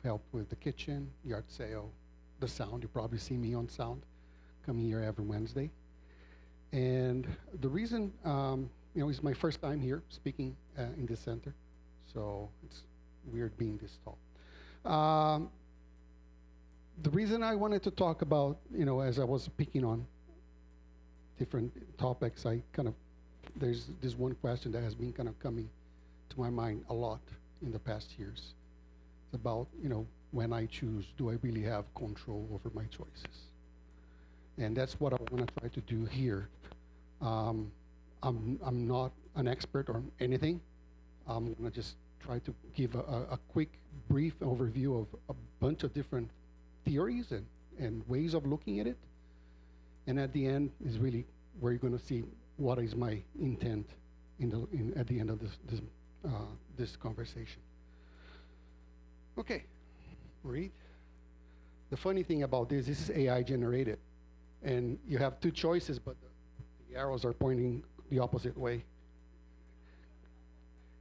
helped with the kitchen, yard sale, the sound. You probably see me on sound, coming here every Wednesday. And the reason, it's my first time here speaking in this center, so it's weird being this tall. Um, the reason I wanted to talk about, as I was picking on different topics, I kind of, there's this one question that has been kind of coming to my mind a lot in the past years. It's about, when I choose, do I really have control over my choices? And that's what I want to try to do here. I'm not an expert on anything. I'm going to just try to give a quick, brief overview of a bunch of different theories and ways of looking at it. And at the end is really where you're going to see what is my intent at the end of this conversation. Okay, read. The funny thing about this is AI generated. And you have two choices, but the arrows are pointing the opposite way.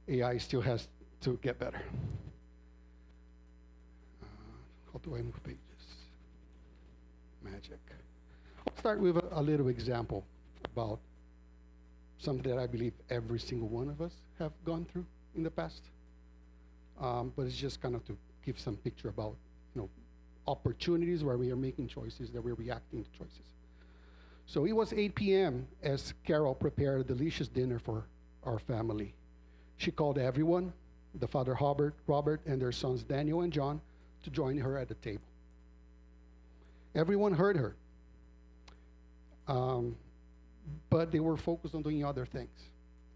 AI still has to get better. How do I move pages? Magic. I'll start with a little example about something that I believe every single one of us have gone through in the past. But it's just kind of to give some picture about, opportunities where we are making choices, that we're reacting to choices. So it was 8 p.m. as Carol prepared a delicious dinner for our family. She called everyone, the father Robert, and their sons Daniel and John, to join her at the table. Everyone heard her, but they were focused on doing other things.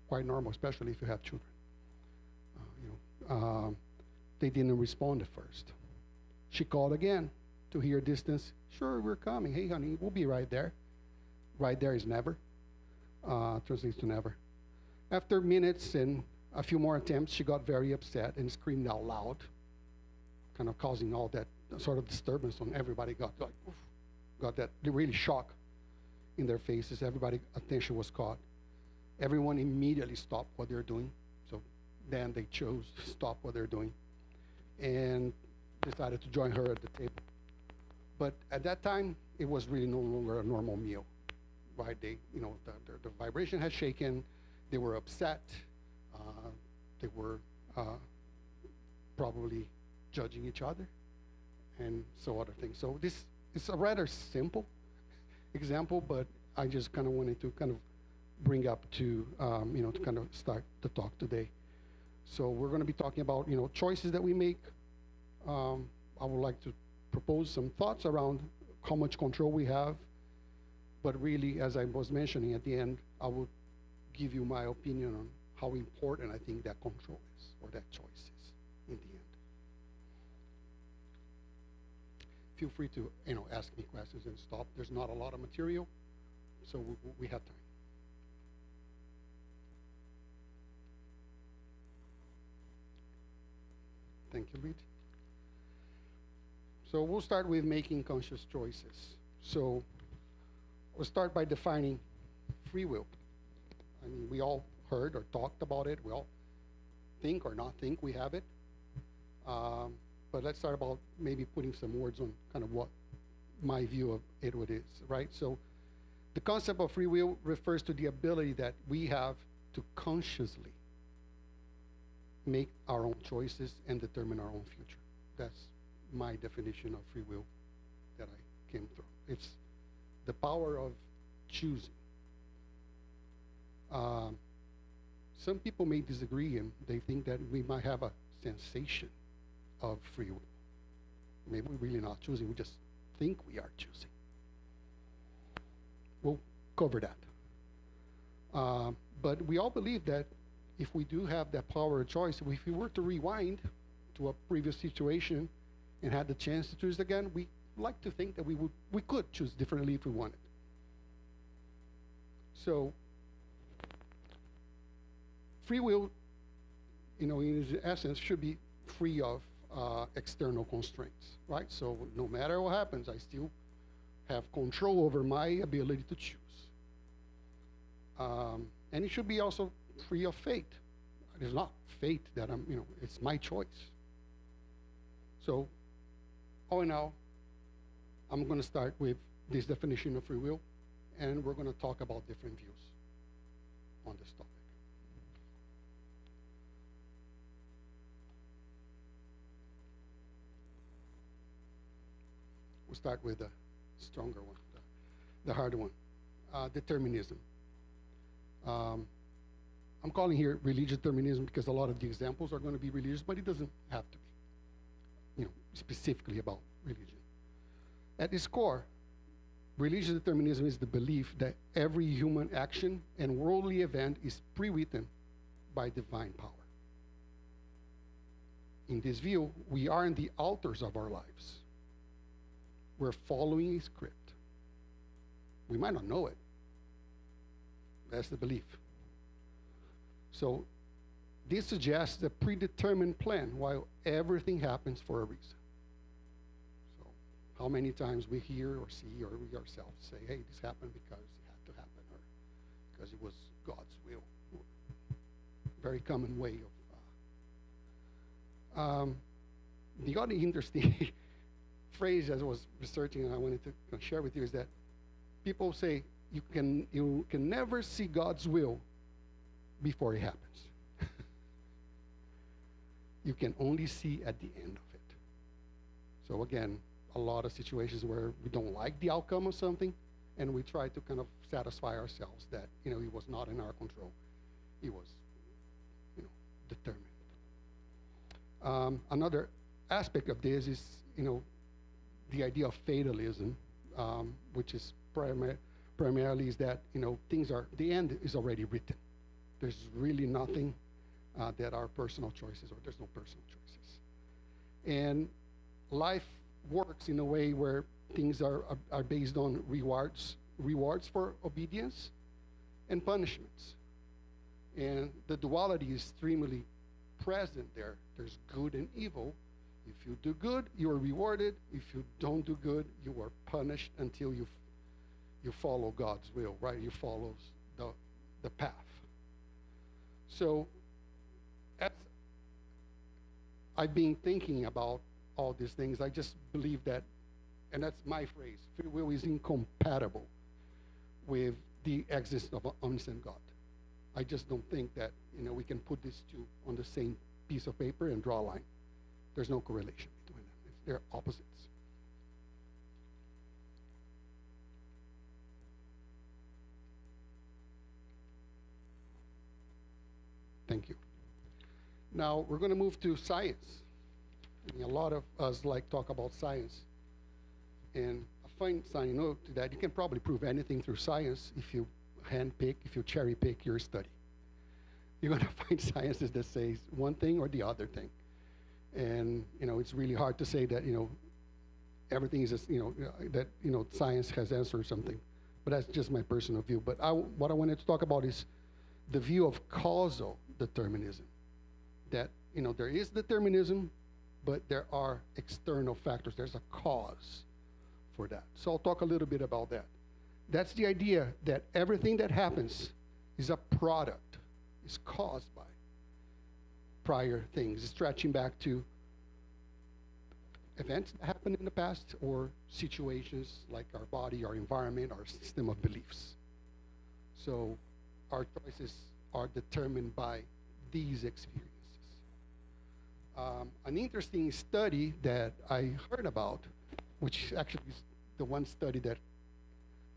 Quite normal, especially if you have children. They didn't respond at first. She called again to hear distance. Sure, we're coming. Hey, honey, we'll be right there. Right there is never. Translates to never. After minutes and a few more attempts, she got very upset and screamed out loud, kind of causing all that sort of disturbance on everybody. Got that really shock in their faces. Everybody's attention was caught. Everyone immediately stopped what they're doing. So then they chose to stop what they're doing and decided to join her at the table. But at that time, it was really no longer a normal meal, right? They, the vibration had shaken. They were upset. They were probably judging each other, and so other things. So this is a rather simple example, but I just kind of wanted to kind of bring up to to kind of start the talk today. So we're going to be talking about choices that we make. I would like to propose some thoughts around how much control we have, but really, as I was mentioning at the end, I would give you my opinion on how important I think that control is, or that choice is, in the end. Feel free to ask me questions and stop. There's not a lot of material, so we have time. Thank you, Reed. So we'll start with making conscious choices. So we'll start by defining free will. I mean, we all heard or talked about it. We all think or not think we have it. But let's start about maybe putting some words on kind of what my view of it is, right? So the concept of free will refers to the ability that we have to consciously make our own choices and determine our own future. That's my definition of free will that I came through. It's the power of choosing. Some people may disagree, and they think that we might have a sensation of free will. Maybe we're really not choosing, we just think we are choosing. We'll cover that. But we all believe that if we do have that power of choice, if we were to rewind to a previous situation and had the chance to choose again, we like to think that we could choose differently if we wanted. So free will, in its essence, should be free of external constraints, right? So no matter what happens, I still have control over my ability to choose. And it should be also free of fate. It is not fate that it's my choice. So all in all, I'm going to start with this definition of free will, and we're going to talk about different views on this topic. We'll start with the stronger one, the harder one, determinism. I'm calling here religious determinism because a lot of the examples are going to be religious, but it doesn't have to be, specifically about religion. At its core, religious determinism is the belief that every human action and worldly event is pre-written by divine power. In this view, we aren't the authors of our lives. We're following a script. We might not know it. That's the belief. So this suggests a predetermined plan while everything happens for a reason. So how many times we hear or see or we ourselves say, hey, this happened because it had to happen or because it was God's will. Very common way of... the other interesting phrase as I was researching and I wanted to share with you is that people say you can never see God's will before it happens. You can only see at the end of it. So again, a lot of situations where we don't like the outcome of something and we try to kind of satisfy ourselves that, it was not in our control. It was, determined. Another aspect of this is, the idea of fatalism, which is primarily is that, things are, the end is already written. There's really nothing that are personal choices, or there's no personal choices. And life works in a way where things are based on rewards for obedience and punishments. And the duality is extremely present there. There's good and evil. If you do good, you are rewarded. If you don't do good, you are punished until you follow God's will, right? You follow the path. So as I've been thinking about all these things, I just believe that, and that's my phrase, free will is incompatible with the existence of an omniscient God. I just don't think that, we can put these two on the same piece of paper and draw a line. There's no correlation between them. They're opposites. Thank you. Now, we're going to move to science. A lot of us talk about science. And a fine side note to that, you can probably prove anything through science if you if you cherry pick your study. You're going to find sciences that say one thing or the other thing. And, it's really hard to say that, everything is just, that, science has answered something. But that's just my personal view. But what I wanted to talk about is the view of causal determinism. That, there is determinism, but there are external factors. There's a cause for that. So I'll talk a little bit about that. That's the idea that everything that happens is a product, is caused by prior things, stretching back to events that happened in the past or situations like our body, our environment, our system of beliefs. So our choices are determined by these experiences. An interesting study that I heard about, which actually is the one study that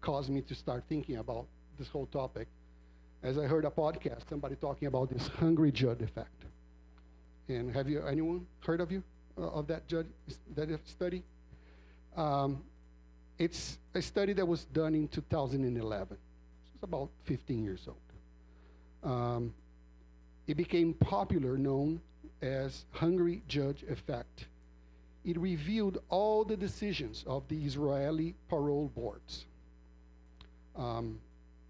caused me to start thinking about this whole topic, as I heard a podcast, somebody talking about this hungry judge effect. And have anyone heard of that study? It's a study that was done in 2011. So it's about 15 years old. It became popular, known as hungry judge effect. It reviewed all the decisions of the Israeli parole boards. I'm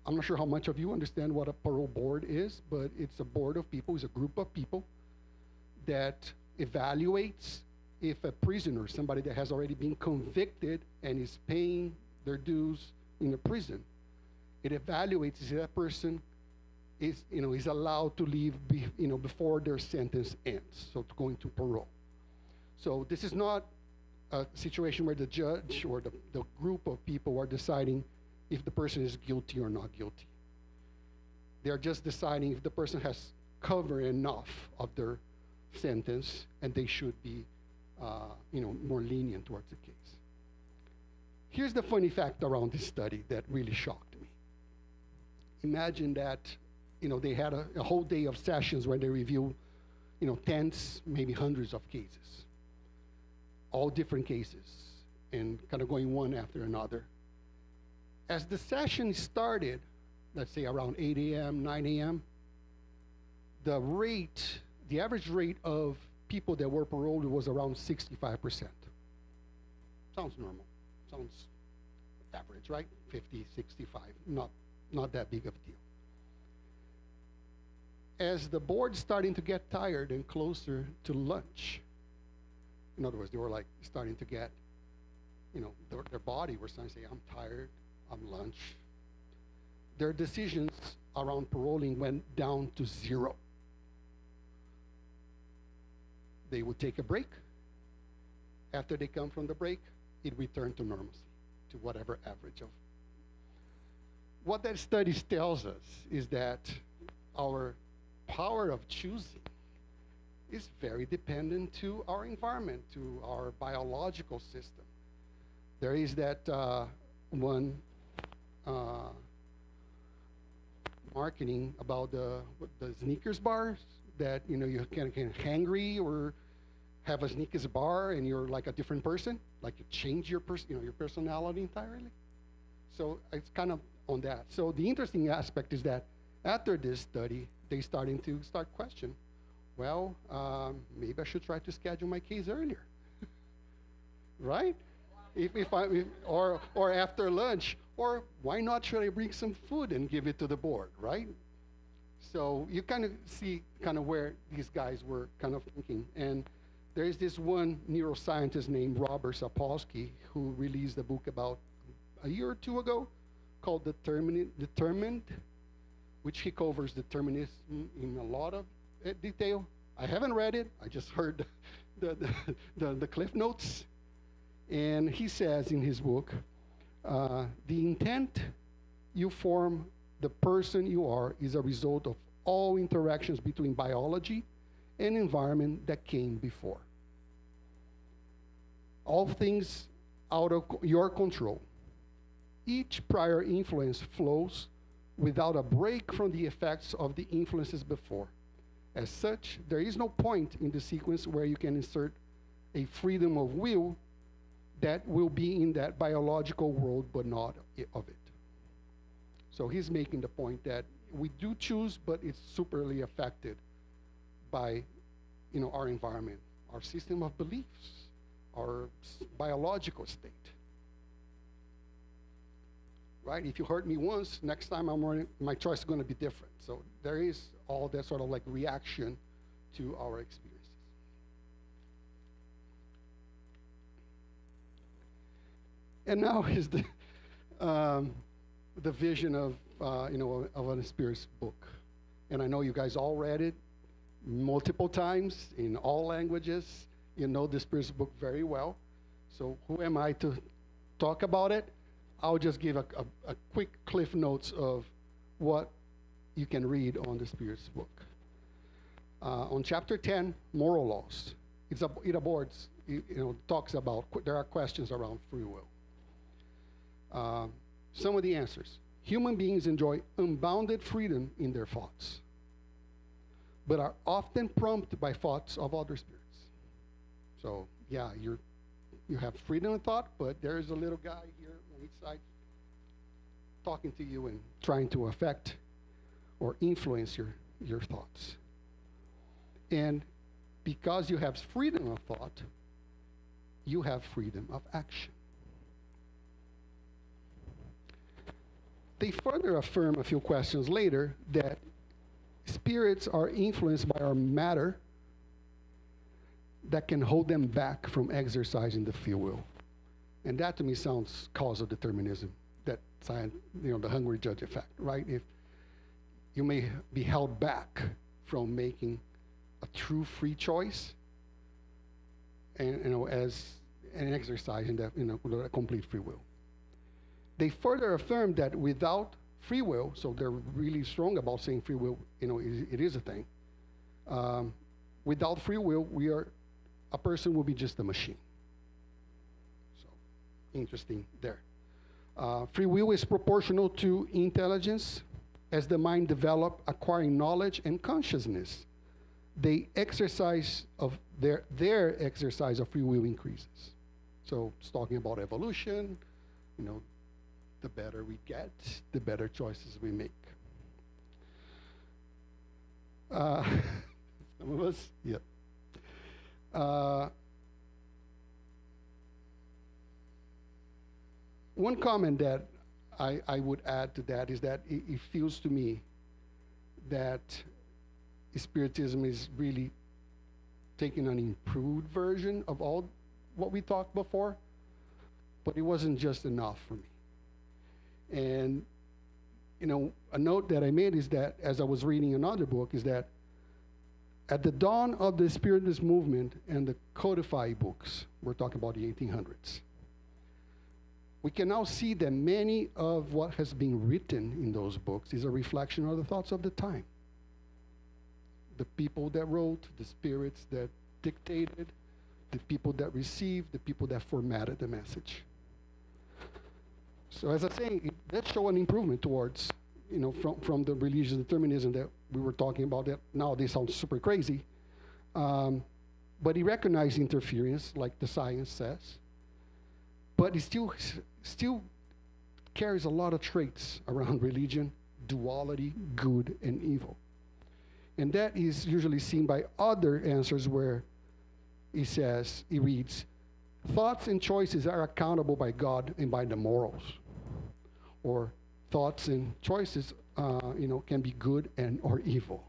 not sure how much of you understand what a parole board is, but it's a board of people, it's a group of people that evaluates if a prisoner, somebody that has already been convicted and is paying their dues in a prison, it evaluates if that person is allowed to leave before their sentence ends, so to go into parole. So this is not a situation where the judge or the group of people are deciding if the person is guilty or not guilty. They're just deciding if the person has covered enough of their sentence and they should be more lenient towards the case. Here's the funny fact around this study that really shocked me. Imagine that they had a whole day of sessions where they review tens, maybe hundreds of cases, all different cases, and kind of going one after another. As the session started, let's say around 8 a.m., 9 a.m., the average rate of people that were paroled was around 65%. Sounds normal. Sounds average, right? 50, 65, not that big of a deal. As the board's starting to get tired and closer to lunch, in other words, they were like starting to get, their body was starting to say, I'm tired, I'm lunch. Their decisions around paroling went down to 0. They would take a break. After they come from the break, it returned to normalcy, to whatever average of. What that study tells us is that our power of choosing is very dependent to our environment, to our biological system. There is that one marketing about the Snickers bars that you can hangry or have a Snickers bar and you're like a different person, like you change your your personality entirely. So it's kind of on that. So the interesting aspect is that after this study, they starting to question, well, maybe I should try to schedule my case earlier, right? Or after lunch, or why not should I bring some food and give it to the board, right? So you kind of see where these guys were kind of thinking. And there is this one neuroscientist named Robert Sapolsky who released a book about a year or two ago called Determined, which he covers determinism in a lot of detail. I haven't read it. I just heard the cliff notes. And he says in his book, the intent you form the person you are is a result of all interactions between biology and environment that came before. All things out of your control. Each prior influence flows without a break from the effects of the influences before. As such, there is no point in the sequence where you can insert a freedom of will that will be in that biological world but not of it. So he's making the point that we do choose, but it's superly affected by our environment, our system of beliefs, our biological state. Right? If you hurt me once, next time my choice is going to be different. So there is all that sort of like reaction to our experiences. And now is the vision of an Spiritist book. And I know you guys all read it multiple times in all languages. You know the Spiritist book very well. So who am I to talk about it? I'll just give a quick cliff notes of what you can read on the Spiritist book. On chapter 10, moral laws, it abords, talks about, there are questions around free will. Some of the answers. Human beings enjoy unbounded freedom in their thoughts, but are often prompted by thoughts of other spirits. So, yeah, you have freedom of thought, but there's a little guy here on each side talking to you and trying to affect or influence your thoughts. And because you have freedom of thought, you have freedom of action. They further affirm a few questions later that spirits are influenced by our matter that can hold them back from exercising the free will. And that to me sounds causal determinism, that science, the hungry judge effect, right? If you may be held back from making a true free choice, and as and exercising that, with a complete free will. They further affirm that without free will, so they're really strong about saying free will, it is a thing. Without free will, a person will be just a machine. So, interesting there. Free will is proportional to intelligence. As the mind develops, acquiring knowledge and consciousness, they exercise of their exercise of free will increases. So it's talking about evolution. The better we get, the better choices we make. Some of us, yeah. One comment that I would add to that is that it feels to me that Spiritism is really taking an improved version of all what we talked before, but it wasn't just enough for me. And, a note that I made is that, as I was reading another book, is that at the dawn of the Spiritist movement and the codified books, we're talking about the 1800s, we can now see that many of what has been written in those books is a reflection of the thoughts of the time. The people that wrote, the spirits that dictated, the people that received, the people that formatted the message. So as I was saying, it does show an improvement towards, from the religious determinism that we were talking about that nowadays sounds super crazy. But he recognized interference, like the science says. But he still carries a lot of traits around religion, duality, good and evil. And that is usually seen by other answers where he reads, thoughts and choices are accountable by God and by the morals. Or thoughts and choices, can be good or evil.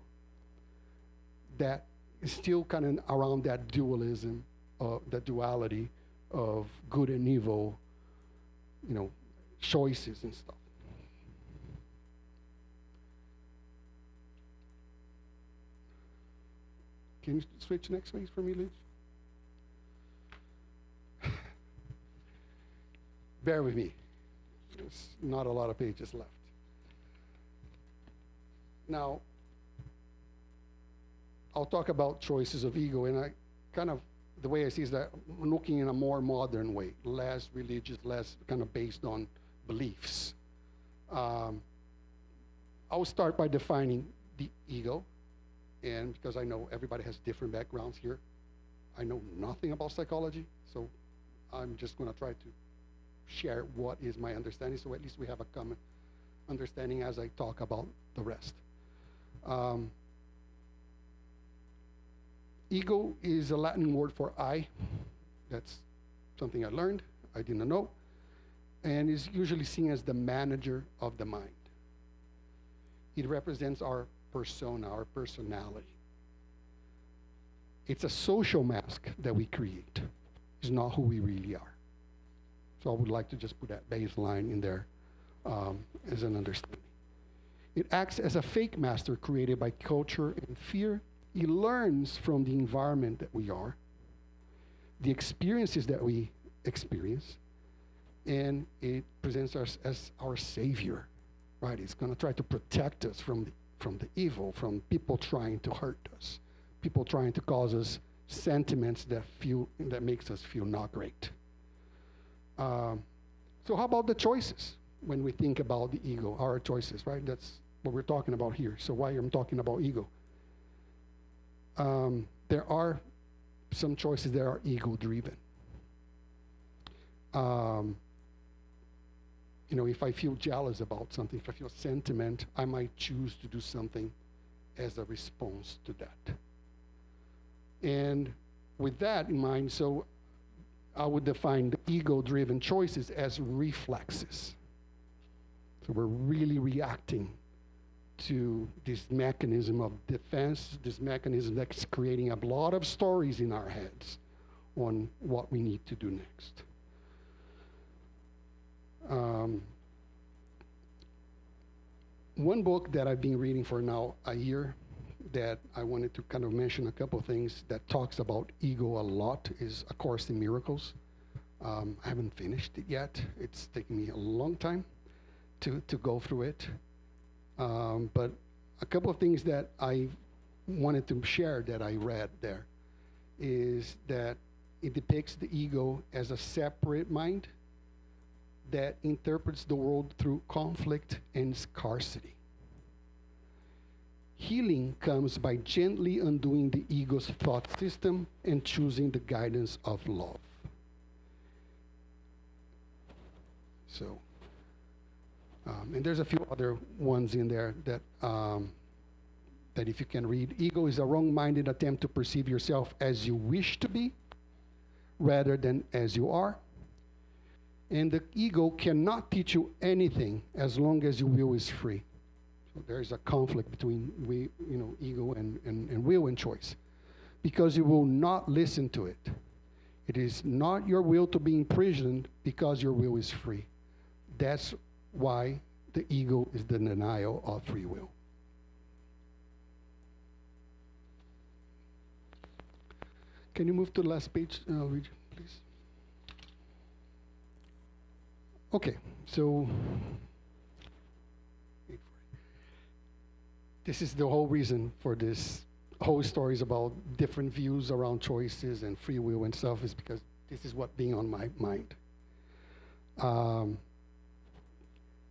That is still kind of around that dualism, that duality of good and evil, choices and stuff. Can you switch next, please, for me, Liz? Bear with me. There's not a lot of pages left. Now, I'll talk about choices of ego, and the way I see is that I'm looking in a more modern way, less religious, less kind of based on beliefs. I'll start by defining the ego, and because I know everybody has different backgrounds here, I know nothing about psychology, so I'm just going to try to share what is my understanding, so at least we have a common understanding as I talk about the rest. Ego is a Latin word for I. That's something I learned, I didn't know, and is usually seen as the manager of the mind. It represents our persona, our personality. It's a social mask that we create. It's not who we really are. So I would like to just put that baseline in there as an understanding. It acts as a fake master created by culture and fear. It learns from the environment that we are, the experiences that we experience, and it presents us as our savior, right? It's going to try to protect us from the evil, from people trying to hurt us, people trying to cause us sentiments that makes us feel not great. So how about the choices? When we think about the ego, our choices, right? That's what we're talking about here. So why I'm talking about ego? There are some choices that are ego-driven. If I feel jealous about something, if I feel sentiment, I might choose to do something as a response to that. And with that in mind, so I would define the ego-driven choices as reflexes. So we're really reacting to this mechanism of defense, this mechanism that's creating a lot of stories in our heads on what we need to do next. One book that I've been reading for now a year that I wanted to kind of mention a couple of things that talks about ego a lot is A Course in Miracles I haven't finished it yet. It's taken me a long time to go through it. But a couple of things that I wanted to share that I read there is that it depicts the ego as a separate mind that interprets the world through conflict and scarcity. Healing comes by gently undoing the ego's thought system and choosing the guidance of love. So, and there's a few other ones in there that that if you can read. Ego is a wrong-minded attempt to perceive yourself as you wish to be, rather than as you are. And the ego cannot teach you anything as long as your will is free. So there is a conflict between ego and will and choice, because you will not listen to it. It is not your will to be imprisoned because your will is free. That's why the ego is the denial of free will. Can you move to the last page, please? Okay, so this is the whole reason for this whole story is about different views around choices and free will and stuff, is because this is what being on my mind.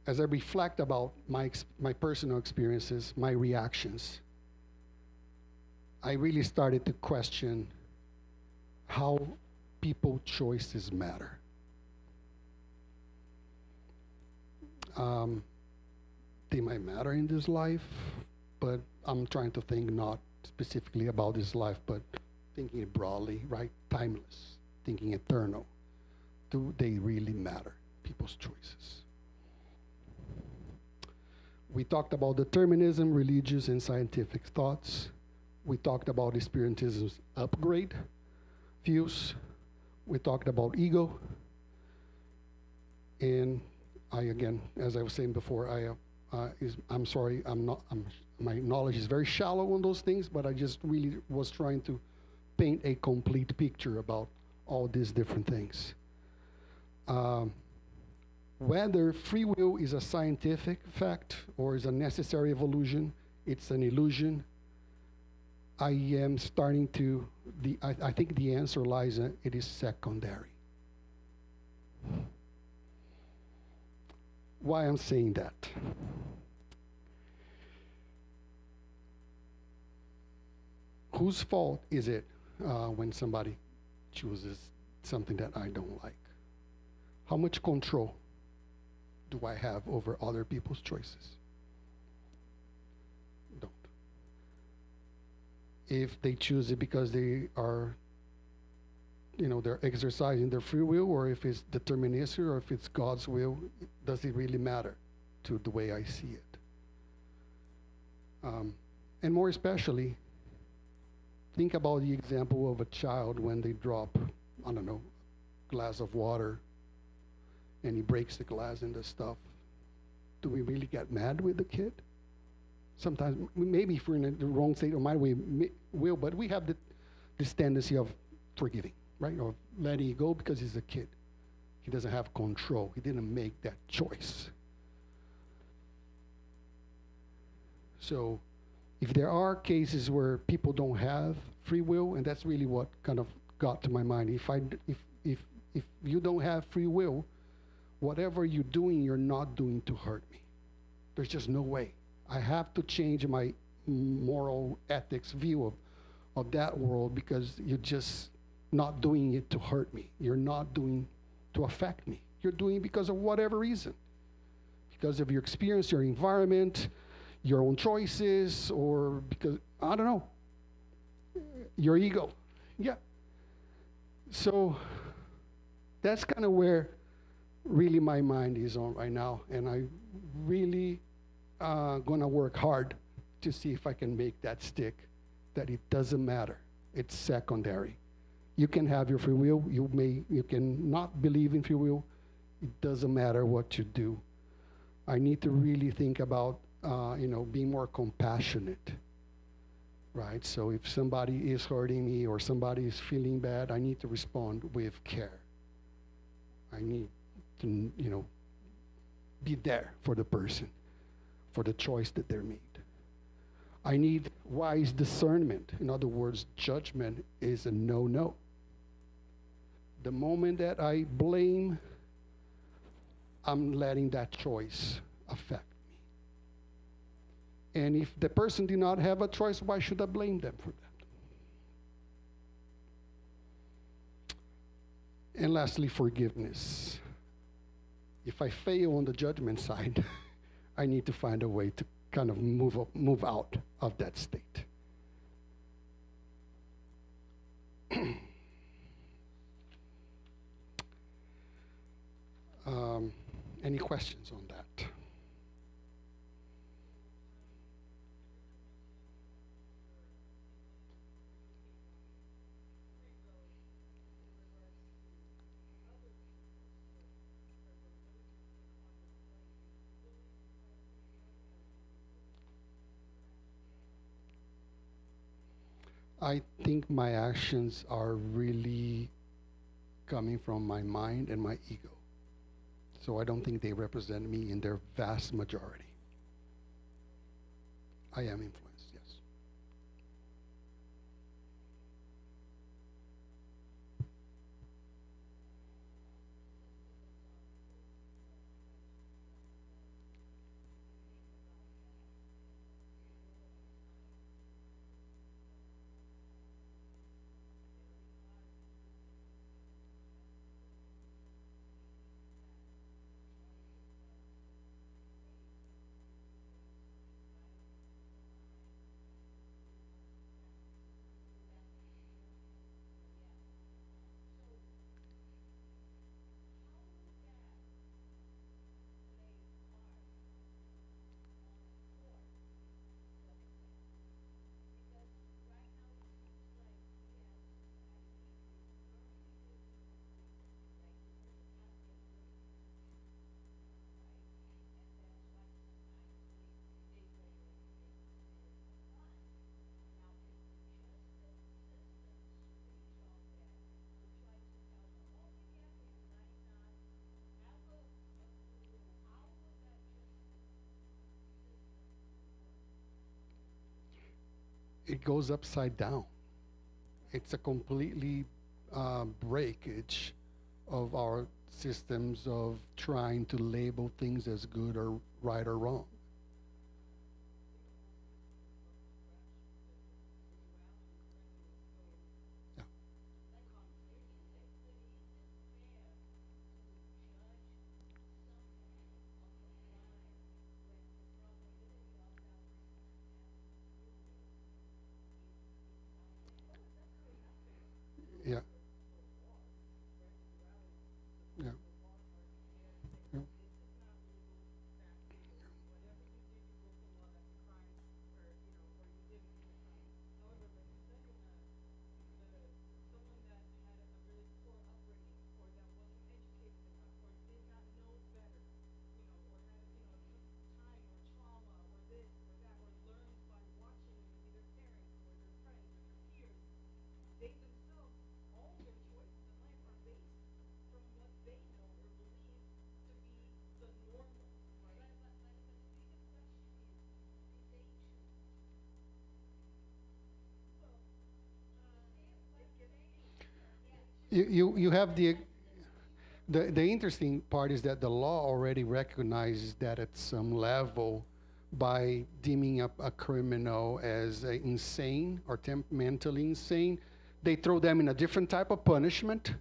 As I reflect about my personal experiences, my reactions, I really started to question how people's choices matter. They might matter in this life, but I'm trying to think not specifically about this life, but thinking it broadly, right? Timeless, thinking eternal. Do they really matter, people's choices? We talked about determinism, religious and scientific thoughts. We talked about Spiritism's upgrade views. We talked about ego. And I, again, as I was saying before, I'm sorry, my knowledge is very shallow on those things, but I just really was trying to paint a complete picture about all these different things. Whether free will is a scientific fact or is a necessary evolution, it's an illusion. I am starting to, I think the answer lies in it is secondary. Why I'm saying that? Whose fault is it when somebody chooses something that I don't like? How much control do I have over other people's choices? Don't. If they choose it because they are, they're exercising their free will, or if it's deterministic, or if it's God's will, does it really matter to the way I see it? And more especially, think about the example of a child when they drop, I don't know, glass of water, and he breaks the glass and the stuff. Do we really get mad with the kid? Sometimes, maybe if we're in the wrong state of mind, we will, but we have this tendency of forgiving, right? Or letting it go because he's a kid. He doesn't have control. He didn't make that choice. So if there are cases where people don't have free will, and that's really what kind of got to my mind. If you don't have free will, whatever you're doing, you're not doing to hurt me. There's just no way. I have to change my moral ethics view of that world, because you're just not doing it to hurt me. You're not doing to affect me. You're doing it because of whatever reason. Because of your experience, your environment, your own choices, or because, I don't know, your ego. Yeah. So that's kind of where really my mind is on right now, and I really gonna work hard to see if I can make that stick, that it doesn't matter. It's secondary. You can have your free will. You can not believe in free will. It doesn't matter what you do. I need to really think about being more compassionate, right? So if somebody is hurting me or somebody is feeling bad, I need to respond with care. I need to, be there for the person, for the choice that they're made. I need wise discernment. In other words, judgment is a no-no. The moment that I blame, I'm letting that choice affect me. And if the person did not have a choice, why should I blame them for that? And lastly, forgiveness. If I fail on the judgment side, I need to find a way to kind of move out of that state. Any questions on that? I think my actions are really coming from my mind and my ego. So I don't think they represent me in their vast majority. I am influenced, yes. It goes upside down. It's a completely breakage of our systems of trying to label things as good or right or wrong. Yeah. Yeah. Yeah. Yeah. You have the interesting part is that the law already recognizes that at some level by deeming up a criminal as insane or mentally insane, they throw them in a different type of punishment.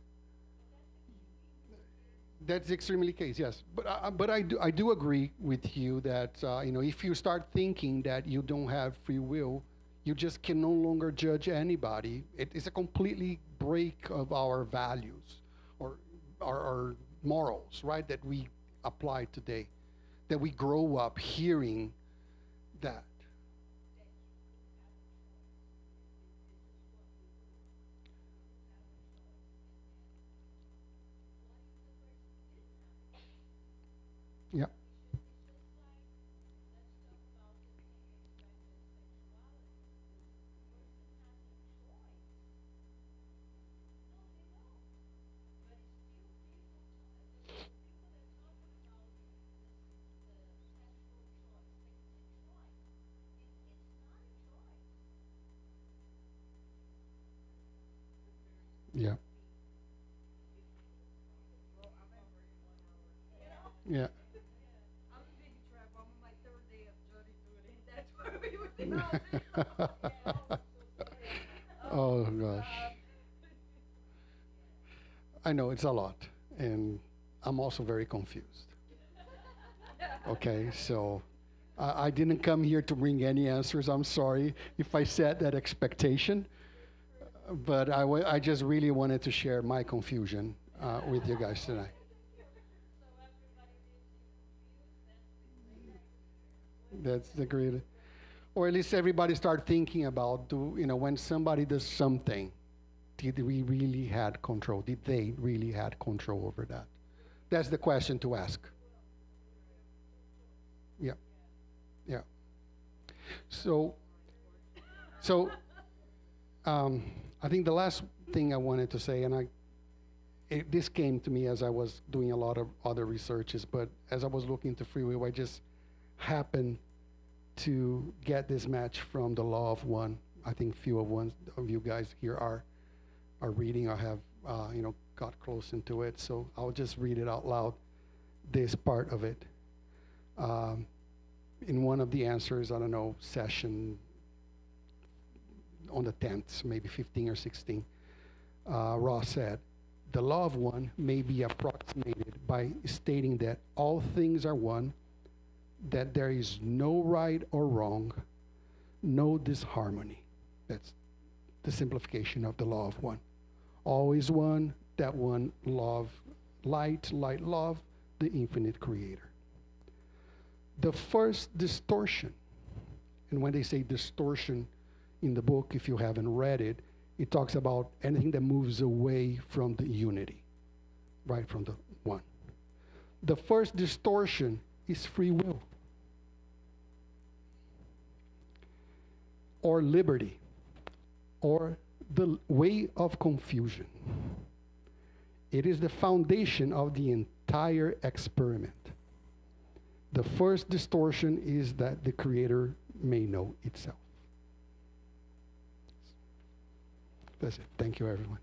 That's extremely case, yes. But I do agree with you that if you start thinking that you don't have free will, you just can no longer judge anybody. It is a completely break of our values or our morals, right? That we apply today, that we grow up hearing that. Yeah. Yeah. Yeah. Oh gosh. I know it's a lot, and I'm also very confused. Okay, so I didn't come here to bring any answers. I'm sorry if I set that expectation, but I just really wanted to share my confusion with you guys tonight. That's the great, or at least everybody start thinking about, when somebody does something, did we really had control? Did they really had control over that? That's the question to ask. Yeah, yeah. So, so I think the last thing I wanted to say, and this came to me as I was doing a lot of other researches, but as I was looking into free will, I just happened to get this match from the Law of One. I think few of you guys here are reading or have got close into it. So I'll just read it out loud. This part of it. In one of the answers, I don't know, session on the 10th, maybe 15 or 16, Ross said, the law of one may be approximated by stating that all things are one, that there is no right or wrong, no disharmony. That's the simplification of the law of one. Always one, that one, love, light, love, the infinite creator. The first distortion, and when they say distortion in the book, if you haven't read it, it talks about anything that moves away from the unity, right, from the one. The first distortion is free will, or liberty, or the way of confusion. It is the foundation of the entire experiment. The first distortion is that the Creator may know itself. That's it. Thank you, everyone.